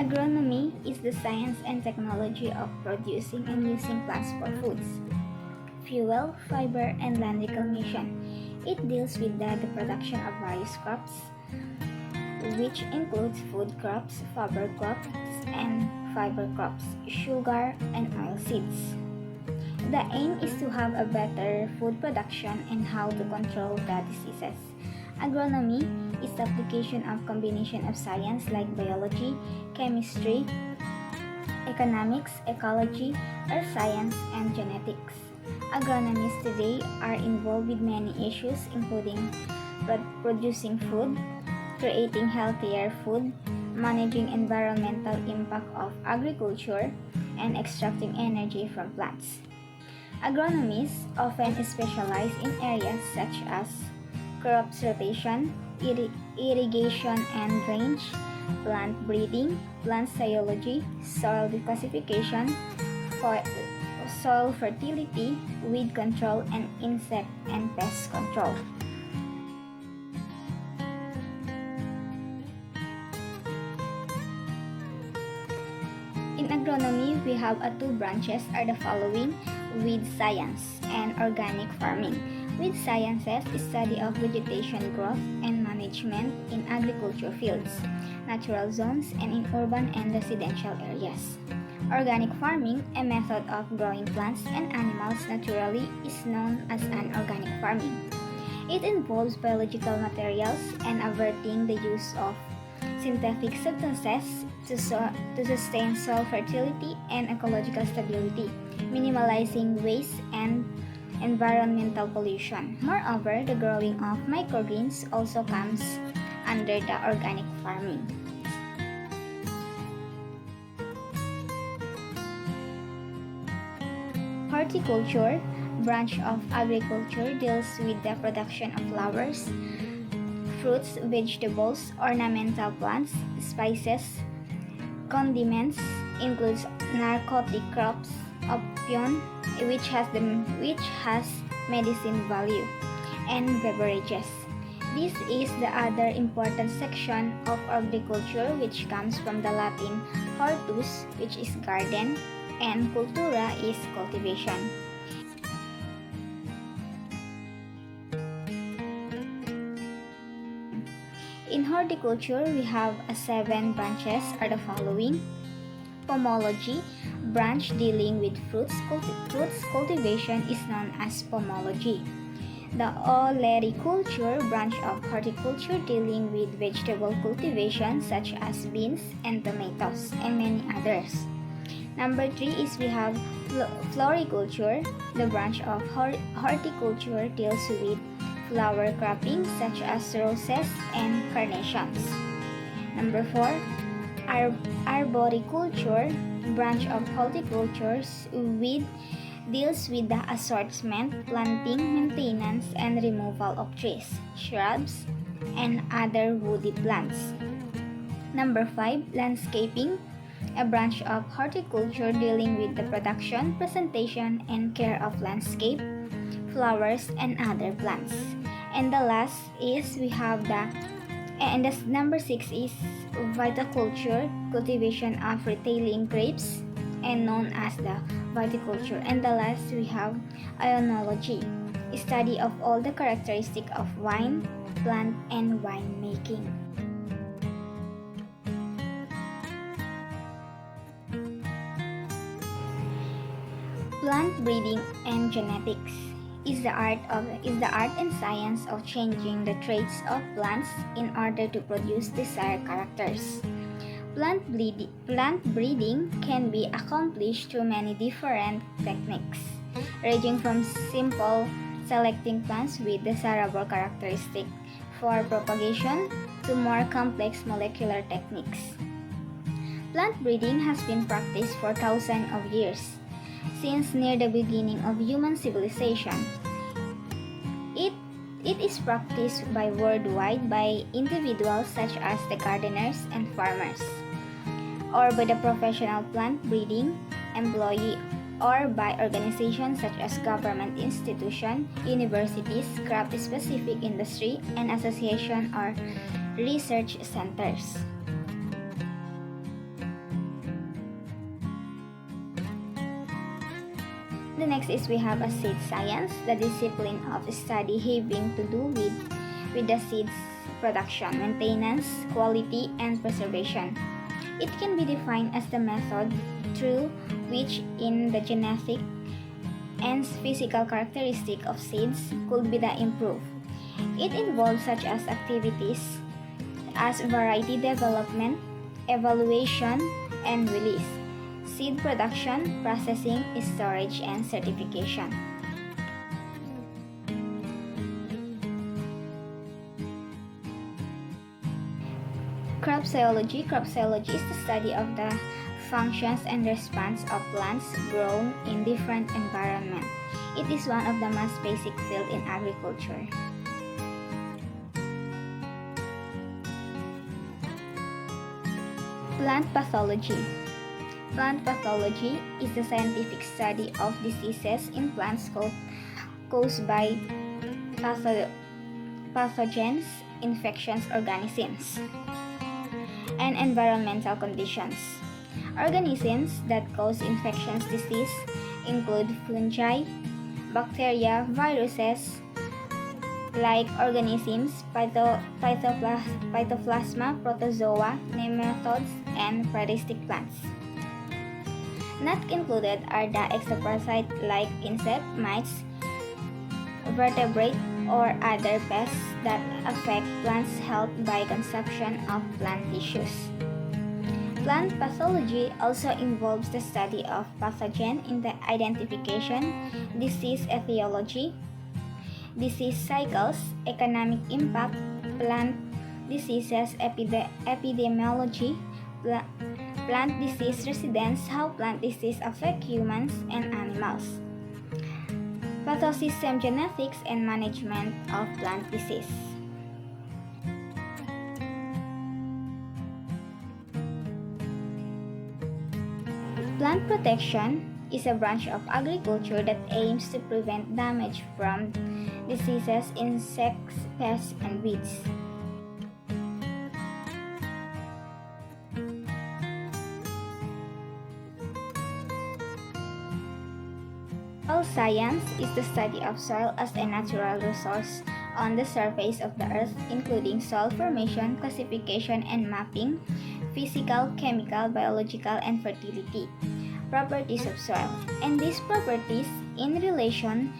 Agronomy is the science and technology of producing and using plants for foods, fuel, fiber, and land reclamation. It deals with the production of various crops, which includes food crops, and fiber crops, sugar, and oil seeds. The aim is to have a better food production and how to control the diseases. Agronomy is the application of combination of science like biology, chemistry, economics, ecology, earth science, and genetics. Agronomists today are involved with many issues including producing food, creating healthier food, managing environmental impact of agriculture, and extracting energy from plants. Agronomists often specialize in areas such as crops rotation, irrigation and drainage, plant breeding, plant biology, soil classification, soil fertility, weed control, and insect and pest control. In agronomy, we have two branches are the following: weed science and organic farming. Weed sciences is study of vegetation growth and management in agriculture fields, natural zones, and in urban and residential areas. Organic farming, a method of growing plants and animals naturally, is known as an organic farming. It involves biological materials and averting the use of synthetic substances to sustain soil fertility and ecological stability, minimalizing waste and environmental pollution. Moreover, the growing of microgreens also comes under the organic farming. Horticulture, branch of agriculture, deals with the production of flowers, fruits, vegetables, ornamental plants, spices, condiments, includes narcotic crops, opium, which has medicine value, and beverages. This is the other important section of agriculture, which comes from the Latin hortus, which is garden, and cultura is cultivation. In horticulture, we have 7 branches are the following: pomology, branch dealing with fruits cultivation is known as pomology. The olericulture, branch of horticulture dealing with vegetable cultivation such as beans and tomatoes and many others. Number 3 is we have floriculture, the branch of horticulture deals with flower cropping such as roses and carnations. Number 4, arboriculture, branch of horticulture deals with the assortment, planting, maintenance, and removal of trees, shrubs, and other woody plants. Number 5, landscaping, a branch of horticulture dealing with the production, presentation, and care of landscape, flowers, and other plants. And the last is we have number 6 is viticulture, cultivation of retailing grapes and known as the viticulture. And the last we have ionology, study of all the characteristics of wine, plant, and winemaking. Plant breeding and genetics is the art and science of changing the traits of plants in order to produce desired characters. Plant breeding can be accomplished through many different techniques, ranging from simple selecting plants with desirable characteristics for propagation to more complex molecular techniques. Plant breeding has been practiced for thousands of years, since near the beginning of human civilization. It is practiced worldwide by individuals such as the gardeners and farmers, or by the professional plant breeding employee, or by organizations such as government institutions, universities, crop-specific industry, and association or research centers. The next is we have a seed science, the discipline of study having to do with the seeds production, maintenance, quality, and preservation. It can be defined as the method through which in the genetic and physical characteristic of seeds could be improved. It involves such as activities as variety development, evaluation, and release, seed production, processing, storage, and certification. Crop zoology. Crop zoology is the study of the functions and response of plants grown in different environments. It is one of the most basic fields in agriculture. Plant pathology. Plant pathology is the scientific study of diseases in plants caused by pathogens, infectious organisms, and environmental conditions. Organisms that cause infectious disease include fungi, bacteria, viruses, like organisms, phytoplasma, protozoa, nematodes, and parasitic plants. Not included are the exoparasite like insect, mites, vertebrate, or other pests that affect plants' health by consumption of plant tissues. Plant pathology also involves the study of pathogen in the identification, disease etiology, disease cycles, economic impact, plant diseases epidemiology, plant disease residence, how plant disease affect humans and animals, pathosystem genetics, and management of plant disease. Plant protection is a branch of agriculture that aims to prevent damage from diseases, insects, pests, and weeds. Soil science is the study of soil as a natural resource on the surface of the earth, including soil formation, classification, and mapping, physical, chemical, biological, and fertility properties of soil, and these properties in relation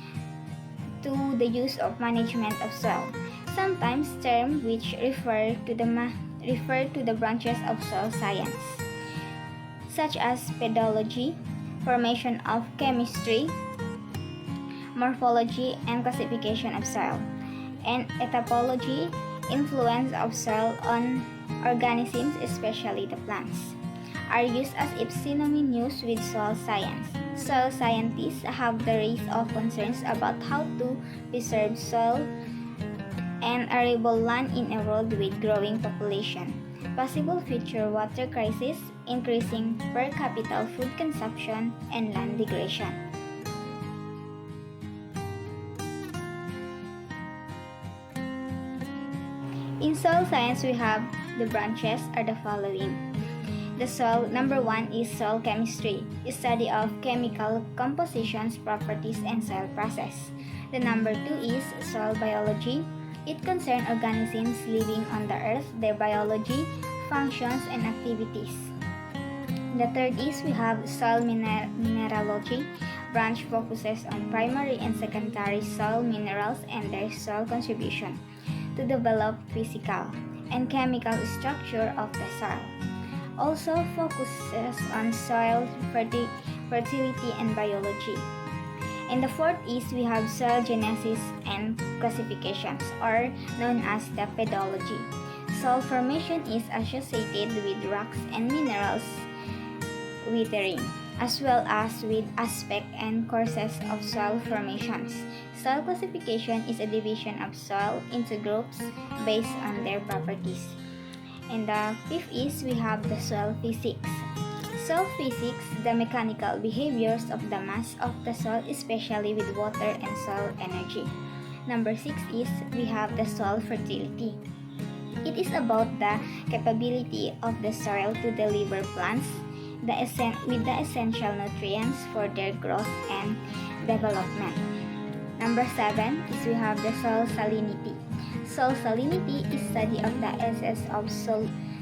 to the use of management of soil, sometimes termed which refer to the branches of soil science, such as pedology, formation of chemistry, morphology, and classification of soil, and ethology, influence of soil on organisms, especially the plants, are used as if synonymous with soil science. Soil scientists have the raise of concerns about how to preserve soil and arable land in a world with growing population, possible future water crisis, increasing per capita food consumption, and land degradation. In soil science, we have the branches are the following. The soil, number 1 is soil chemistry, a study of chemical compositions, properties, and soil process. The number 2 is soil biology. It concerns organisms living on the earth, their biology, functions, and activities. The third is we have soil mineralogy. Branch focuses on primary and secondary soil minerals and their soil contribution to develop physical and chemical structure of the soil. Also focuses on soil fertility and biology. And the fourth is we have soil genesis and classifications, or known as the pedology. Soil formation is associated with rocks and minerals withering, as well as with aspect and courses of soil formations. Soil classification is a division of soil into groups based on their properties. And the fifth is we have the soil physics. Soil physics, the mechanical behaviors of the mass of the soil, especially with water and soil energy. Number 6 is we have the soil fertility. It is about the capability of the soil to deliver plants with the essential nutrients for their growth and development. Number 7 is we have the soil salinity. Soil salinity is study of the essence of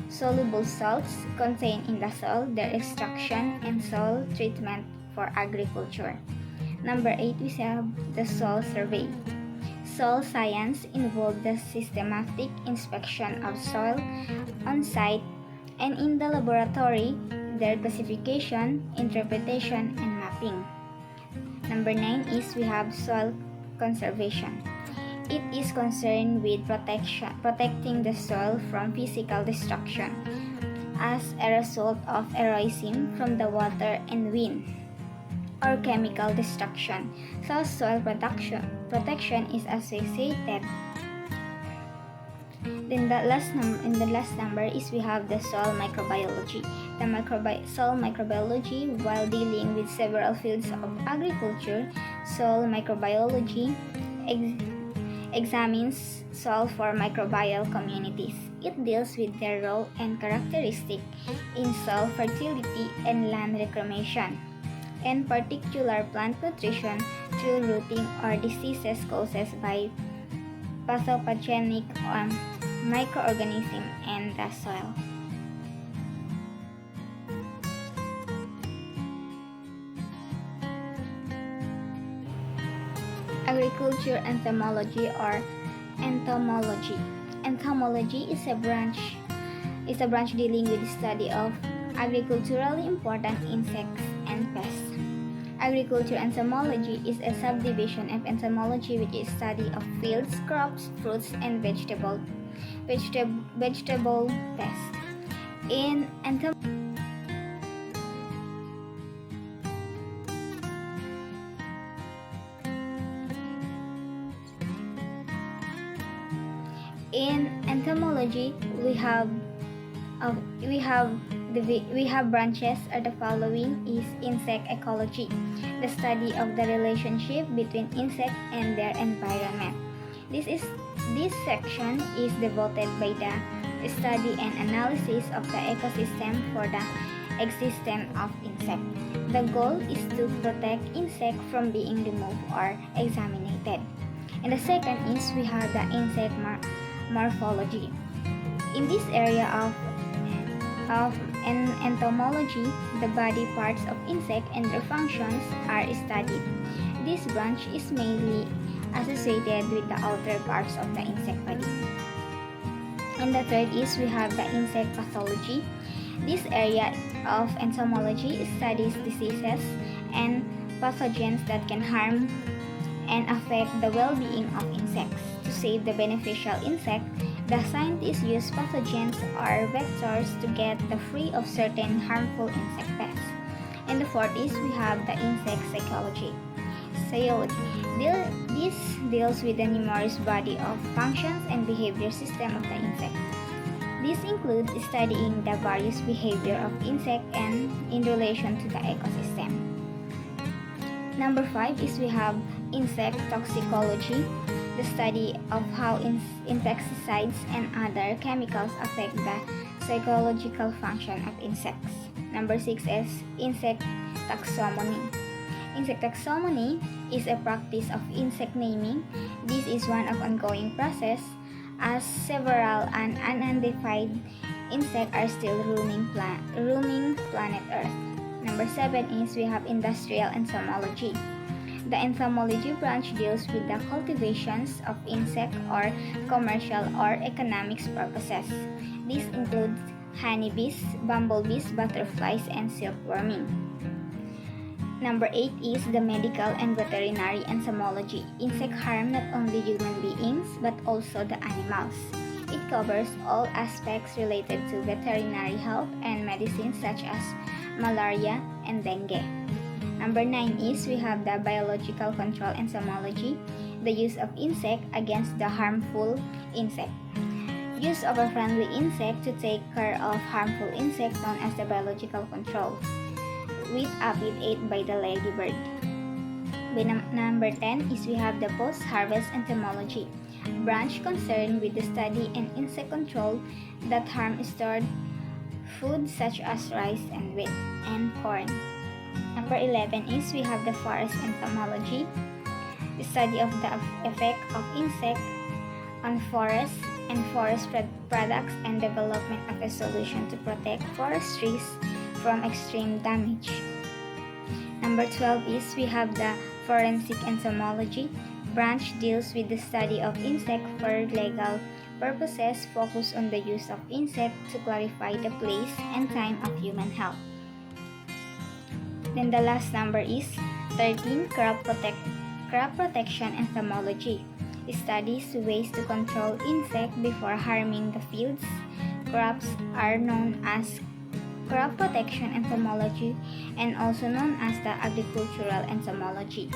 soluble salts contained in the soil, their extraction, and soil treatment for agriculture. Number 8 we have the soil survey. Soil science involves the systematic inspection of soil on site and in the laboratory, their classification, interpretation, and mapping. Number 9 is we have soil conservation. It is concerned with protecting the soil from physical destruction as a result of erosion from the water and wind or chemical destruction. So soil protection is associated. Then the last number is we have the soil microbiology. The soil microbiology, while dealing with several fields of agriculture, soil microbiology examines soil for microbial communities. It deals with their role and characteristic in soil fertility and land reclamation, and particular plant nutrition through rooting or diseases caused by pathogenic microorganisms in the soil. Agriculture entomology or entomology. Entomology is a branch dealing with the study of agriculturally important insects and pests. Agriculture entomology is a subdivision of entomology which is study of fields, crops, fruits, and vegetable pests. In entomology, we have branches are the following: is insect ecology, the study of the relationship between insects and their environment. This section is devoted by the study and analysis of the ecosystem for the existence of insect. The goal is to protect insect from being removed or examined. And the second is we have the insect morphology. In this area of entomology, the body parts of insect and their functions are studied. This branch is mainly associated with the outer parts of the insect body. And the third is we have the insect pathology. This area of entomology studies diseases and pathogens that can harm and affect the well-being of insects. To save the beneficial insect, the scientists use pathogens or vectors to get free of certain harmful insect pests. And the fourth is we have the insect psychology. This deals with the numerous body of functions and behavior system of the insect. This includes studying the various behavior of insect and in relation to the ecosystem. Number 5 is we have insect toxicology, the study of how insecticides and other chemicals affect the psychological function of insects. Number 6 is insect taxonomy. Insect taxonomy is a practice of insect naming. This is one of ongoing process as several unidentified insects are still roaming planet Earth. Number 7 is we have industrial entomology. The entomology branch deals with the cultivations of insect or commercial or economics purposes. This includes honeybees, bumblebees, butterflies, and silkworming. Number 8 is the medical and veterinary entomology. Insect harm not only human beings but also the animals. It covers all aspects related to veterinary health and medicine such as malaria and dengue. Number 9 is we have the biological control entomology, the use of insect against the harmful insect. Use of a friendly insect to take care of harmful insects known as the biological control, with apid ate by the ladybird. Number 10 is we have the post-harvest entomology, branch concerned with the study and insect control that harm stored food such as rice and wheat and corn. Number 11 is we have the forest entomology, the study of the effect of insect on forests and forest products and development of a solution to protect forest trees from extreme damage. Number 12 is we have the forensic entomology branch deals with the study of insect for legal purposes, focus on the use of insect to clarify the place and time of human health. Then the last number is 13 crop protection entomology. It studies ways to control insect before harming the fields. Crops are known as crop protection entomology and also known as the agricultural entomology.